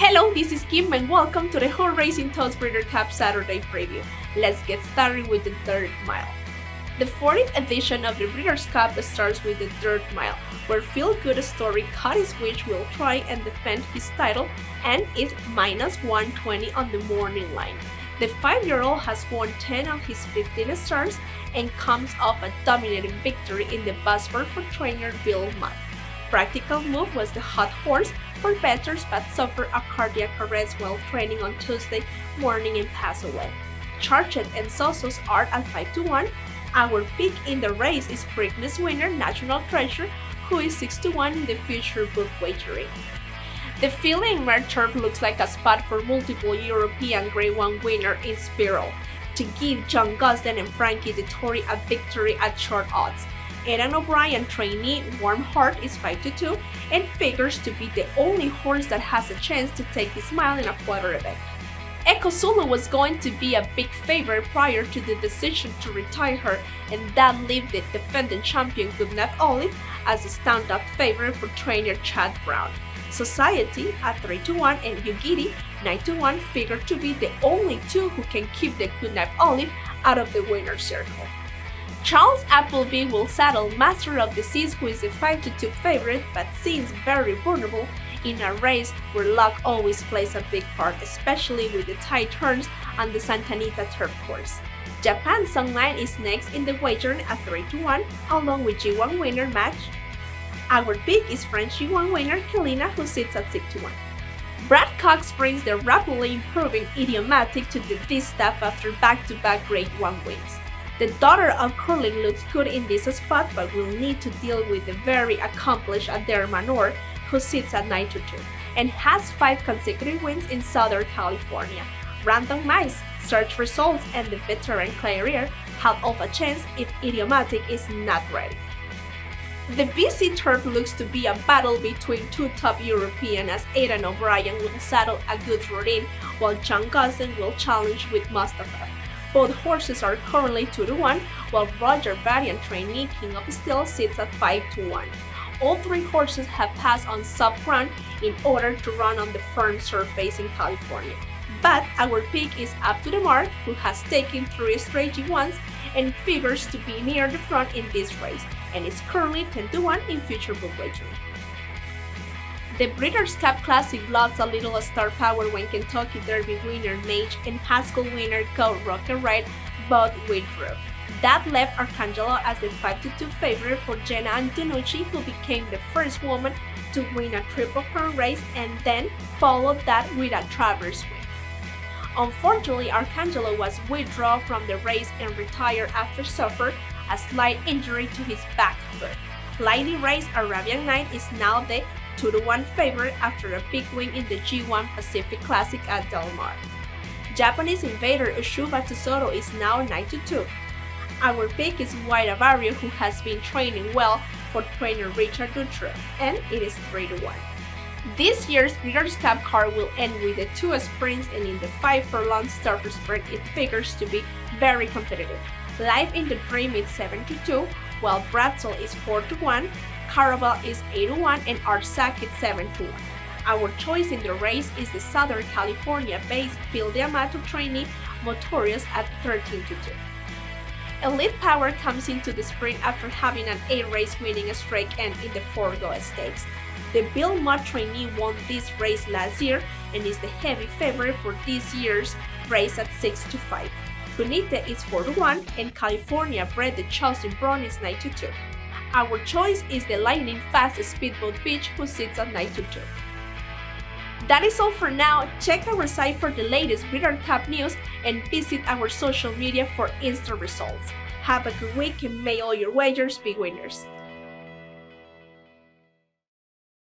Hello, this is Kim and welcome to the Horse Racing Thoughts Breeder Cup Saturday preview. Let's get started with the third mile. The 40th edition of the Breeders' Cup starts with the third mile, where feel-good story Cotty's Wish will try and defend his title and is -120 on the morning line. The 5-year-old has won 10 of his 15 starts and comes off a dominating victory in the Buzzford for trainer Bill Mudd. Practical Move was the hot horse for bettors but suffered a cardiac arrest while training on Tuesday morning and passed away. Charchet and Sosos are at 5-1. Our pick in the race is Preakness winner National Treasure, who is 6-1 in the future book wagering. The filly in Mare Turf looks like a spot for multiple European Grade 1 winner in Spiral to give John Gosden and Frankie Dettori a victory at short odds. Aidan O'Brien trainee Warm Heart is 5-2 and figures to be the only horse that has a chance to take this mile in a quarter event. Echo Zulu was going to be a big favorite prior to the decision to retire her, and that left the defending champion Goodnight Olive as a stand-up favorite for trainer Chad Brown. Society at 3-1 and Yugiri 9-1 figure to be the only two who can keep the Goodnight Olive out of the winner's circle. Charles Appleby will saddle Master of the Seas, who is a 5-2 favorite but seems very vulnerable in a race where luck always plays a big part, especially with the tight turns on the Santa Anita turf course. Japan Songline is next in the wagering at 3-1, along with G1 winner Match. Our pick is French G1 winner Kelina, who sits at 6-1. Brad Cox brings the rapidly improving Idiomatic to the distaff after back-to-back Grade 1 wins. The daughter of Curling looks good in this spot but will need to deal with the very accomplished Adair Manor, who sits at 9-2 and has 5 consecutive wins in Southern California. Random Mice, search results, and the veteran Clairier have all a chance if Idiomatic is not ready. The BC Turf looks to be a battle between two top Europeans as Aidan O'Brien will saddle a good routine while John Gosden will challenge with Mustafa. Both horses are currently 2-1, while Roger Varian trainee King of Steel sits at 5-1. All 3 horses have passed on soft ground in order to run on the firm surface in California. But our pick is Up to the Mark, who has taken 3 straight G1s and figures to be near the front in this race, and is currently 10-1 in future book wagering. The Breeders' Cup Classic lost a little star power when Kentucky Derby winner Mage and Haskell winner Go Rocket Ride both withdrew. That left Arcangelo as the 5-2 favorite for Jenna Antonucci, who became the first woman to win a Triple Crown race and then followed that with a Travers win. Unfortunately, Arcangelo was withdrawn from the race and retired after suffering a slight injury to his back foot. Lightly raced Arabian Night is now the 2-1 favorite after a big win in the G1 Pacific Classic at Del Mar. Japanese Invader Ushuba Tesoro is now 9-2. Our pick is White Avario, who has been training well for trainer Richard Dutra, and it is 3-1. This year's Breeders' Cup card will end with the 2 sprints, and in the 5 furlong start sprint it figures to be very competitive. Life in the Dream is 7-2, while Bratzel is 4-1, Caraval is 8-1, and Arsac is 7-1. Our choice in the race is the Southern California-based Phil D'Amato trainee Motorius at 13-2. Elite Power comes into the sprint after having an 8-race winning streak and in the Forgo Stakes. The Bill Mudd trainee won this race last year and is the heavy favorite for this year's race at 6-5. Bonita is 4-1 and California bred the Chelsea Brown is 9-2. Our choice is the lightning fast Speedboat Beach, who sits at 9-2. That is all for now. Check our site for the latest Breeders' Cup news and visit our social media for instant results. Have a good week and may all your wagers be winners.